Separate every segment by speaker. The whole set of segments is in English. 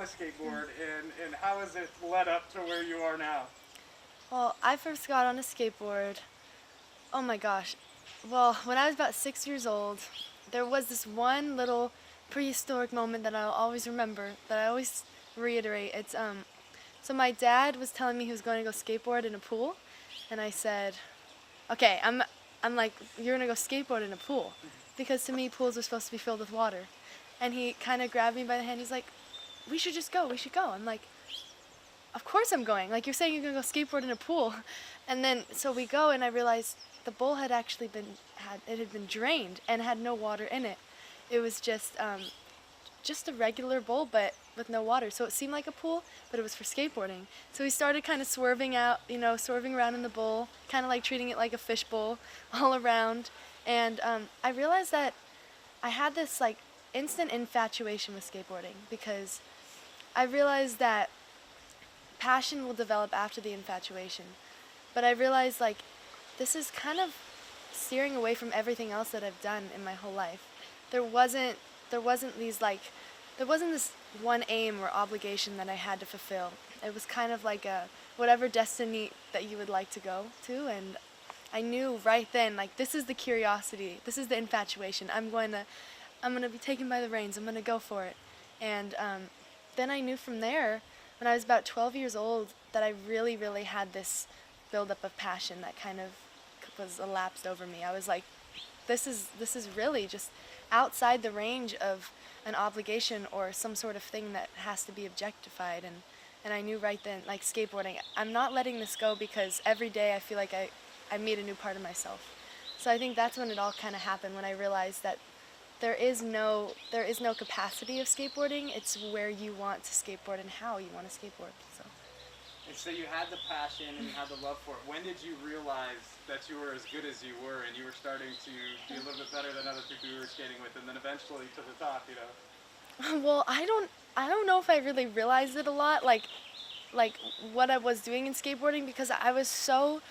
Speaker 1: to skateboard, and how has it led up to where you are now?
Speaker 2: Well, I first got on a skateboard, oh my gosh. Well, when I was about 6 years old, there was this one little prehistoric moment that I'll always remember, that I always reiterate. So my dad was telling me he was going to go skateboard in a pool, and I said, okay, I'm like, you're gonna go skateboard in a pool, because to me pools are supposed to be filled with water. And he kind of grabbed me by the hand. He's like, we should just go. We should go. I'm like, of course I'm going. Like, you're saying you're gonna go skateboard in a pool. And then so we go, and I realized the bowl had actually been drained and had no water in it. It was just a regular bowl, but with no water. So it seemed like a pool, but it was for skateboarding. So we started kind of swerving out, swerving around in the bowl, kind of like treating it like a fish bowl all around. And I realized that I had this like instant infatuation with skateboarding, because I realized that passion will develop after the infatuation. But I realized like this is kind of steering away from everything else that I've done in my whole life. There wasn't there wasn't these like there wasn't this one aim or obligation that I had to fulfill. It was kind of like a whatever destiny that you would like to go to, and I knew right then, like, this is the curiosity, this is the infatuation. I'm gonna be taken by the reins. I'm gonna go for it. And then I knew from there, when I was about 12 years old, that I really, really had this buildup of passion that kind of was elapsed over me. I was like, this is really just outside the range of an obligation or some sort of thing that has to be objectified. And I knew right then, like skateboarding, I'm not letting this go, because every day I feel like I meet a new part of myself. So I think that's when it all kind of happened, when I realized that there is no capacity of skateboarding. It's where you want to skateboard and how you want to skateboard. So.
Speaker 1: And so you had the passion and you had the love for it. When did you realize that you were as good as you were, and you were starting to be a little bit better than other people you were skating with, and then eventually to the top, you know?
Speaker 2: Well, I don't know if I really realized it a lot, like what I was doing in skateboarding, because I was so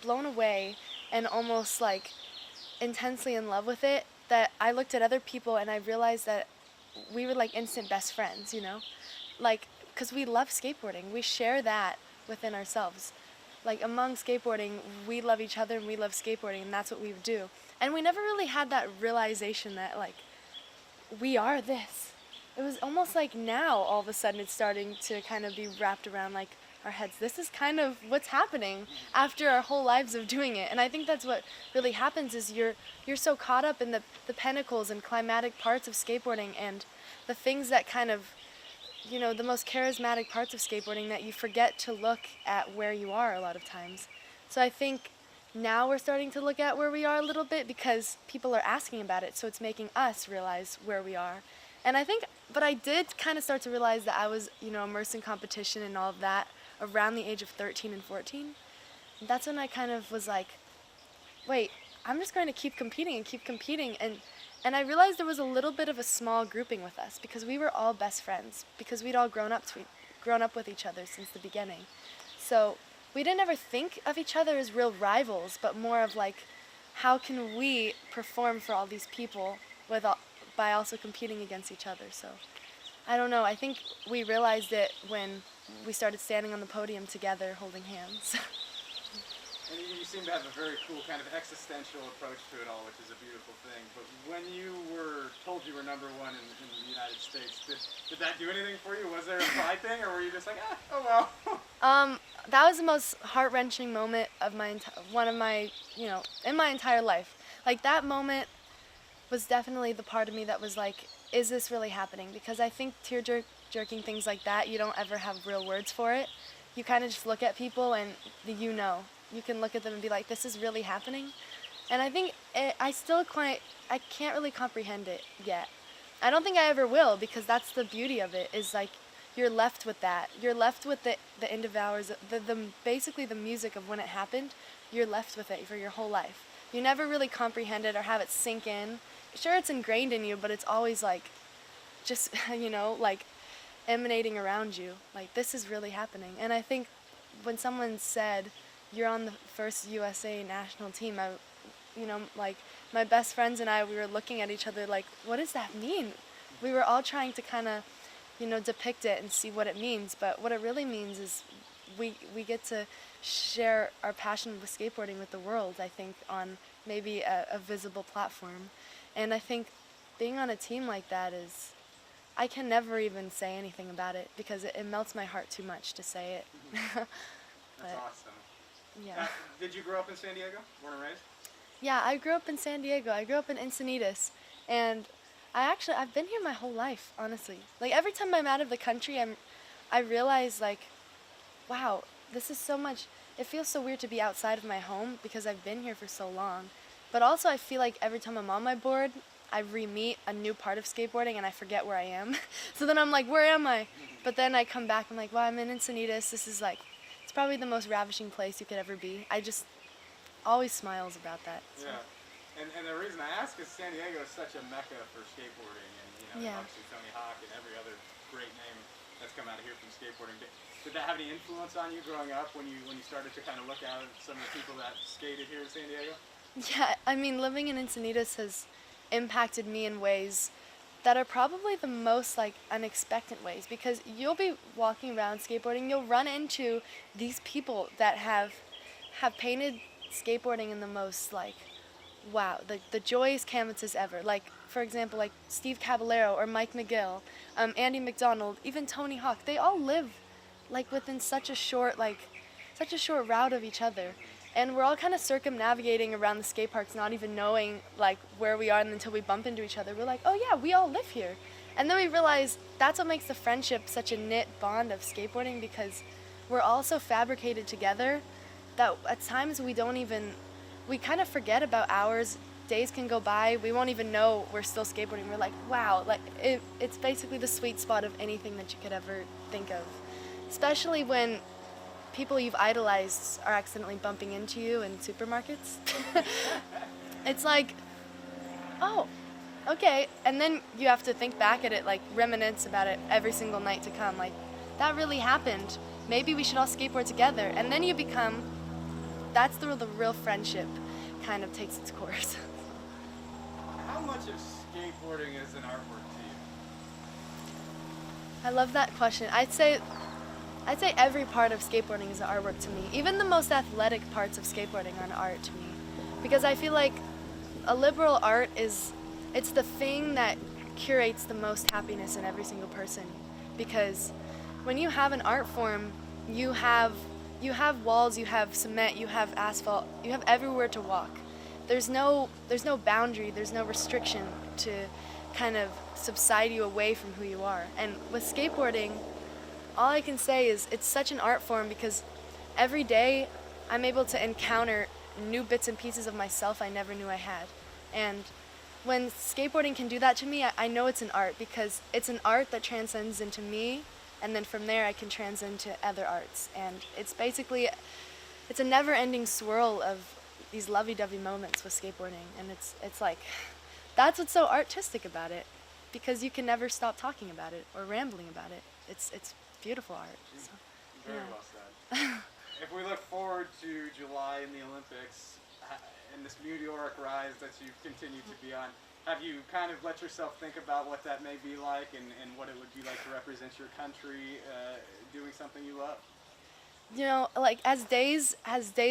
Speaker 2: blown away and almost like intensely in love with it, that I looked at other people and I realized that we were like instant best friends, like, because we love skateboarding. We share that within ourselves. Like, among skateboarding, we love each other and we love skateboarding, and that's what we do. And we never really had that realization that, like, we are this. It was almost like now, all of a sudden, it's starting to kind of be wrapped around, like, our heads. This is kind of what's happening after our whole lives of doing it. And I think that's what really happens, is you're so caught up in the pinnacles and climatic parts of skateboarding, and the things that kind of, the most charismatic parts of skateboarding, that you forget to look at where you are a lot of times. So I think now we're starting to look at where we are a little bit, because people are asking about it, so it's making us realize where we are. And I think, but I did kind of start to realize that I was, immersed in competition and all of that around the age of 13 and 14. And that's when I kind of was like, wait, I'm just going to keep competing. And I realized there was a little bit of a small grouping with us, because we were all best friends, because we'd all grown up with each other since the beginning. So we didn't ever think of each other as real rivals, but more of like, how can we perform for all these people by also competing against each other? So I don't know, I think we realized it when we started standing on the podium together holding hands.
Speaker 1: And you seem to have a very cool kind of existential approach to it all, which is a beautiful thing. But when you were told you were number one in the United States, did that do anything for you? Was there a pride thing, or were you just like, oh well?
Speaker 2: That was the most heart-wrenching moment of in my entire life. Like, that moment was definitely the part of me that was like, is this really happening? Because I think tear-jerking things like that, you don't ever have real words for it. You kind of just look at people and you can look at them and be like, this is really happening. And I think I can't really comprehend it yet. I don't think I ever will, because that's the beauty of it, is like, you're left with that. You're left with the end of hours, basically the music of when it happened. You're left with it for your whole life. You never really comprehend it or have it sink in. Sure, it's ingrained in you, but it's always like, just, like emanating around you. Like, this is really happening. And I think when someone said, you're on the first USA national team, like, my best friends and I, we were looking at each other like, what does that mean? We were all trying to kind of depict it and see what it means. But what it really means is we get to share our passion with skateboarding with the world, I think, on maybe a visible platform. And I think being on a team like that is, I can never even say anything about it because it melts my heart too much to say it.
Speaker 1: That's awesome.
Speaker 2: Yeah.
Speaker 1: Did you grow up in San Diego? Born and raised?
Speaker 2: Yeah, I grew up in San Diego. I grew up in Encinitas, and I've been here my whole life, honestly. Like every time I'm out of the country, I realize like, wow, this is so much. It feels so weird to be outside of my home because I've been here for so long. But also I feel like every time I'm on my board, I re-meet a new part of skateboarding and I forget where I am. So then I'm like, where am I? But then I come back, I'm like, wow, I'm in Encinitas. This is like, it's probably the most ravishing place you could ever be. I just always smiles about that. So.
Speaker 1: Yeah. And the reason I ask is San Diego is such a mecca for skateboarding, and
Speaker 2: Yeah.
Speaker 1: obviously Tony Hawk and every other great name that's come out of here from skateboarding. Did that have any influence on you growing up when you started to kind of look at some of the people that skated here in San Diego?
Speaker 2: Yeah, I mean, living in Encinitas has impacted me in ways that are probably the most like unexpected ways, because you'll be walking around skateboarding, you'll run into these people that have painted skateboarding in the most like, wow, the joyous canvases ever. Like, for example, like Steve Caballero or Mike McGill, Andy McDonald, even Tony Hawk, they all live like within such a short route of each other. And we're all kind of circumnavigating around the skate parks, not even knowing like where we are, and until we bump into each other, we're like, oh yeah, we all live here. And then we realize that's what makes the friendship such a knit bond of skateboarding, because we're all so fabricated together that at times we kind of forget about hours. Days can go by, we won't even know we're still skateboarding. We're like, wow, like it's basically the sweet spot of anything that you could ever think of. Especially when people you've idolized are accidentally bumping into you in supermarkets. It's like, oh, okay. And then you have to think back at it, like reminisce about it every single night to come. Like, that really happened. Maybe we should all skateboard together. And then that's the real friendship kind of takes its course.
Speaker 1: How much of skateboarding is an artwork to you?
Speaker 2: I love that question. I'd say every part of skateboarding is an artwork to me. Even the most athletic parts of skateboarding are an art to me. Because I feel like a liberal art it's the thing that curates the most happiness in every single person. Because when you have an art form, you have walls, you have cement, you have asphalt, you have everywhere to walk. There's no boundary, there's no restriction to kind of subside you away from who you are. And with skateboarding, all I can say is it's such an art form because every day I'm able to encounter new bits and pieces of myself I never knew I had. And when skateboarding can do that to me, I know it's an art, because it's an art that transcends into me, and then from there I can transcend to other arts. And it's a never-ending swirl of these lovey-dovey moments with skateboarding. And it's like, that's what's so artistic about it, because you can never stop talking about it or rambling about it. It's beautiful art. So,
Speaker 1: Very well said. If we look forward to July in the Olympics and this meteoric rise that you've continued to be on, have you kind of let yourself think about what that may be like and what it would be like to represent your country doing something you love?
Speaker 2: Like as days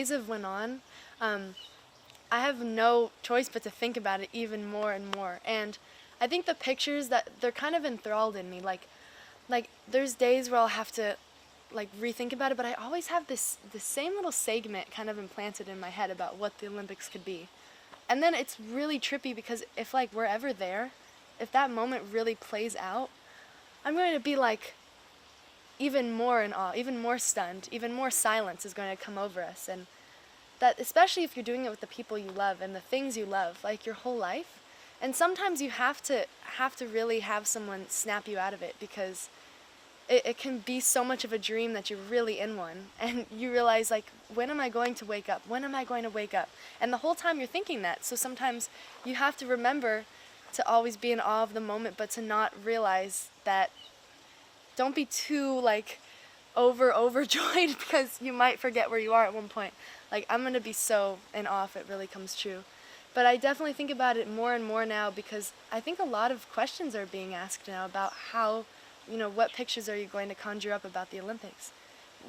Speaker 2: have went on, I have no choice but to think about it even more and more. And I think the pictures they're kind of enthralled in me. Like there's days where I'll have to like rethink about it, but I always have this same little segment kind of implanted in my head about what the Olympics could be. And then it's really trippy because if like we're ever there, if that moment really plays out, I'm going to be like even more in awe, even more stunned, even more silence is going to come over us. And that, especially if you're doing it with the people you love and the things you love, like your whole life. And sometimes you have to really have someone snap you out of it, because it can be so much of a dream that you're really in one, and you realize like, when am I going to wake up? When am I going to wake up? And the whole time you're thinking that. So sometimes you have to remember to always be in awe of the moment, but to not realize that, don't be too like overjoyed because you might forget where you are at one point. Like, I'm gonna be so in awe if it really comes true. But I definitely think about it more and more now, because I think a lot of questions are being asked now about how what pictures are you going to conjure up about the Olympics?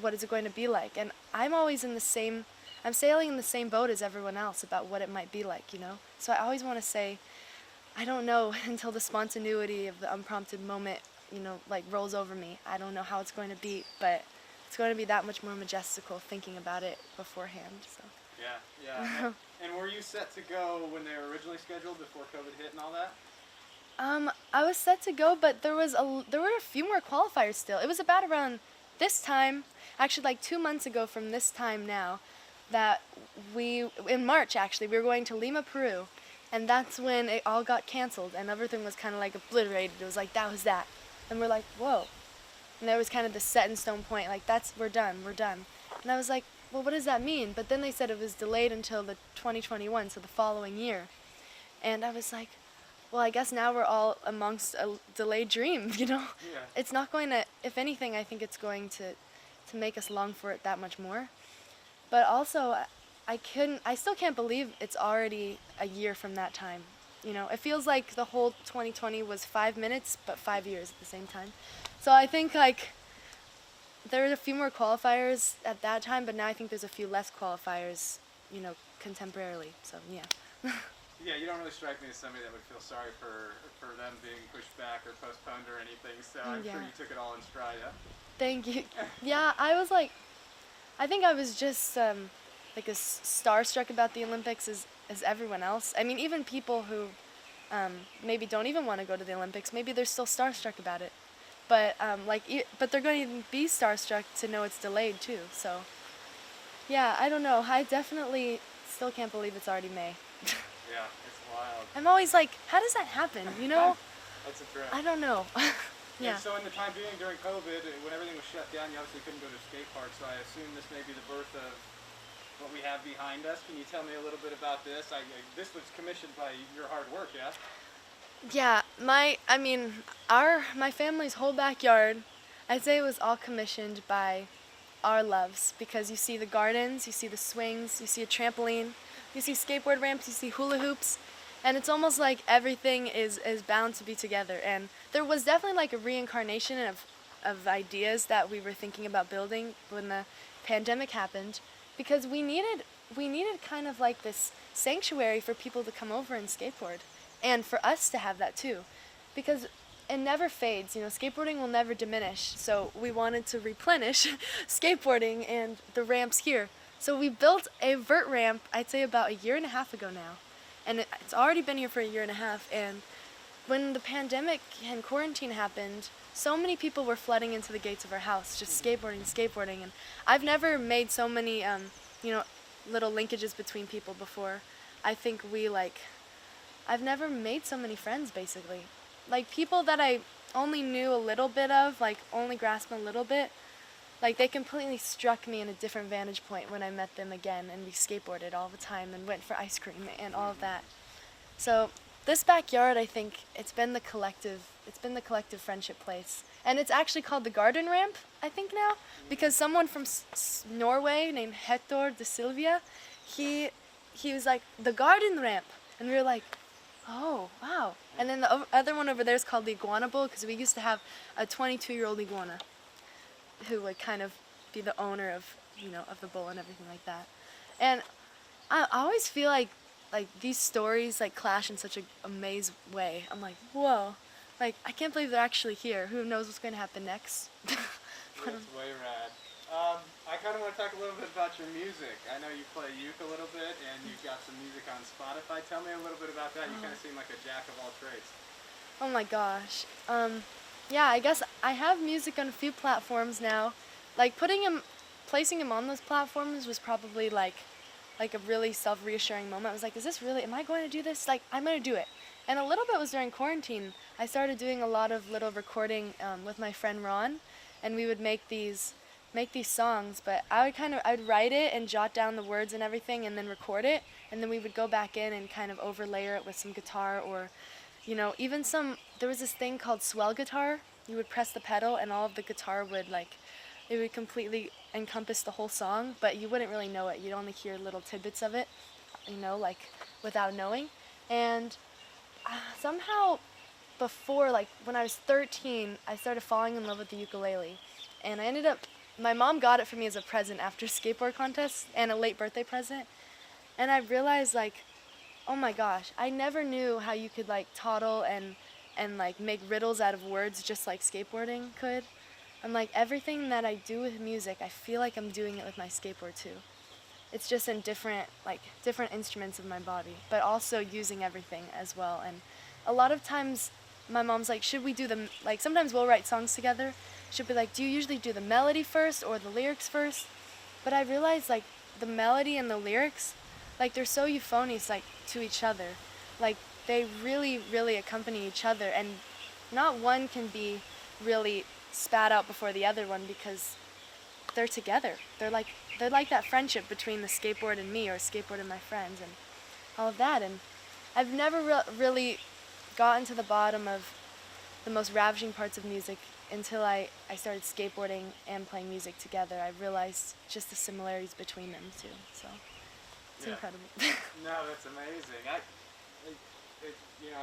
Speaker 2: What is it going to be like? And I'm sailing in the same boat as everyone else about what it might be like. So I always want to say, I don't know until the spontaneity of the unprompted moment, like rolls over me. I don't know how it's going to be, but it's going to be that much more majestical thinking about it beforehand. So.
Speaker 1: Yeah. And were you set to go when they were originally scheduled before COVID hit and all that?
Speaker 2: I was set to go, but there were a few more qualifiers still. It was about around this time, actually like 2 months ago from this time now, that in March actually, we were going to Lima, Peru, and that's when it all got canceled and everything was kind of like obliterated. It was like, that was that. And we're like, whoa. And there was kind of the set in stone point, like, we're done. And I was like, well, what does that mean? But then they said it was delayed until the 2021, so the following year. And I was like, well, I guess now we're all amongst a delayed dream,
Speaker 1: Yeah.
Speaker 2: It's not going to, if anything, I think it's going to make us long for it that much more. But also, I still can't believe it's already a year from that time. It feels like the whole 2020 was 5 minutes, but 5 years at the same time. So I think, there were a few more qualifiers at that time, but now I think there's a few less qualifiers, contemporarily. So, yeah.
Speaker 1: Yeah, you don't really strike me as somebody that would feel sorry for them being pushed back or postponed or anything, so I'm sure you took it all in stride, yeah?
Speaker 2: Thank you. Yeah, I think I was just like as starstruck about the Olympics as everyone else. I mean, even people who maybe don't even want to go to the Olympics, maybe they're still starstruck about it. But but they're going to be starstruck to know it's delayed too. So, yeah, I don't know. I definitely still can't believe it's already May.
Speaker 1: Yeah, it's wild.
Speaker 2: I'm always like, how does that happen?
Speaker 1: That's a trip.
Speaker 2: I don't know. Yeah.
Speaker 1: And so in the time being during COVID, when everything was shut down, you obviously couldn't go to skate parks, so I assume this may be the birth of what we have behind us. Can you tell me a little bit about this? This was commissioned by your hard work, yeah?
Speaker 2: Yeah, my family's whole backyard, I'd say it was all commissioned by our loves, because you see the gardens, you see the swings, you see a trampoline, you see skateboard ramps, you see hula hoops, and it's almost like everything is bound to be together. And there was definitely like a reincarnation of ideas that we were thinking about building when the pandemic happened, because we needed kind of like this sanctuary for people to come over and skateboard. And for us to have that too, because it never fades. Skateboarding will never diminish. So we wanted to replenish skateboarding and the ramps here. So we built a vert ramp, I'd say about 1.5 years ago now. And it's already been here for 1.5 years. And when the pandemic and quarantine happened, so many people were flooding into the gates of our house, just skateboarding. And I've never made so many, little linkages between people before. I think I've never made so many friends, basically. Like, people that I only knew a little bit of, like, only grasped a little bit, like, they completely struck me in a different vantage point when I met them again, and we skateboarded all the time and went for ice cream and all of that. So this backyard, I think, it's been the collective friendship place. And it's actually called the Garden Ramp, I think now, because someone from Norway named Hector de Silvia, he was like, the Garden Ramp. And we were like, oh, wow. And then the other one over there is called the Iguana Bowl, because we used to have a 22-year-old iguana who would kind of be the owner of the bowl and everything like that. And I always feel like these stories like clash in such a maze way. I'm like, whoa. Like, I can't believe they're actually here. Who knows what's going to happen next?
Speaker 1: That's way rad. I kind of want to talk a little bit about your music. I know you play uke a little bit, and you've got some music on Spotify. Tell me a little bit about that. You kind of seem like a jack of all trades.
Speaker 2: Oh my gosh. Yeah, I guess I have music on a few platforms now. Like, placing him on those platforms was probably like a really self-reassuring moment. I was like, am I going to do this? Like, I'm going to do it. And a little bit was during quarantine. I started doing a lot of little recording with my friend Ron, and we would make these songs, but I'd write it and jot down the words and everything and then record it, and then we would go back in and kind of overlayer it with some guitar, or even there was this thing called swell guitar. You would press the pedal and all of the guitar would it would completely encompass the whole song, but you wouldn't really know it. You'd only hear little tidbits of it, without knowing. And somehow before, like when I was 13, I started falling in love with the ukulele. And my mom got it for me as a present after skateboard contests and a late birthday present. And I realized like, oh my gosh, I never knew how you could like toddle and like make riddles out of words just like skateboarding could. I'm like, everything that I do with music, I feel like I'm doing it with my skateboard too. It's just in different instruments of my body, but also using everything as well. And a lot of times my mom's like, should we do like sometimes we'll write songs together. She'll be like, do you usually do the melody first or the lyrics first? But I realized like the melody and the lyrics, like they're so euphonious like to each other. Like they really, really accompany each other, and not one can be really spat out before the other one because they're together. They're like that friendship between the skateboard and me, or skateboard and my friends, and all of that. And I've never really gotten to the bottom of the most ravishing parts of music until I started skateboarding and playing music together. I realized just the similarities between them too. So it's incredible.
Speaker 1: No, that's amazing. I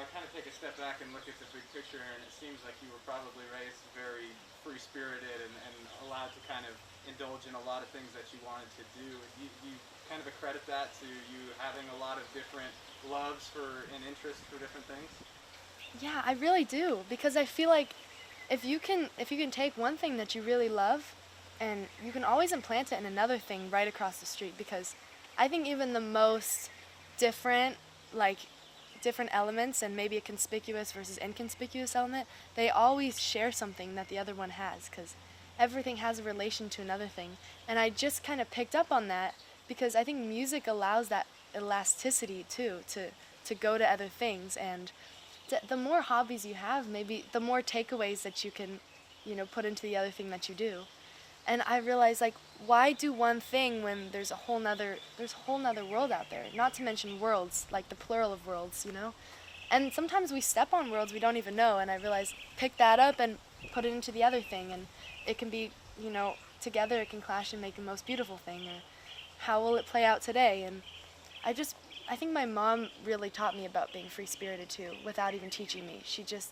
Speaker 1: kind of take a step back and look at the big picture, and it seems like you were probably raised very free-spirited and allowed to kind of indulge in a lot of things that you wanted to do. You kind of accredit that to you having a lot of different loves and interests for different things?
Speaker 2: Yeah, I really do, because I feel like if you can take one thing that you really love, and you can always implant it in another thing right across the street, because I think even the most different elements, and maybe a conspicuous versus inconspicuous element, they always share something that the other one has, because everything has a relation to another thing. And I just kind of picked up on that because I think music allows that elasticity too, to go to other things. And the more hobbies you have, maybe the more takeaways that you can, put into the other thing that you do. And I realized, like, why do one thing when there's a whole nother world out there? Not to mention worlds, like the plural of worlds, And sometimes we step on worlds we don't even know, and I realized, pick that up and put it into the other thing, and it can be, together it can clash and make the most beautiful thing. Or how will it play out today? And I think my mom really taught me about being free-spirited too, without even teaching me. She just,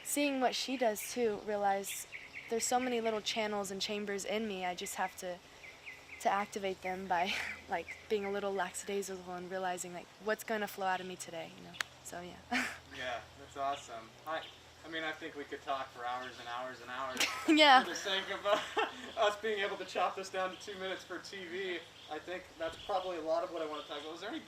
Speaker 2: seeing what she does too, realized there's so many little channels and chambers in me. I just have to activate them by like being a little lackadaisical and realizing like what's going to flow out of me today, So yeah.
Speaker 1: Yeah, that's awesome. I think we could talk for hours and hours and hours.
Speaker 2: Yeah.
Speaker 1: For the sake of us being able to chop this down to 2 minutes for TV, I think that's probably a lot of what I want to talk about. Was there any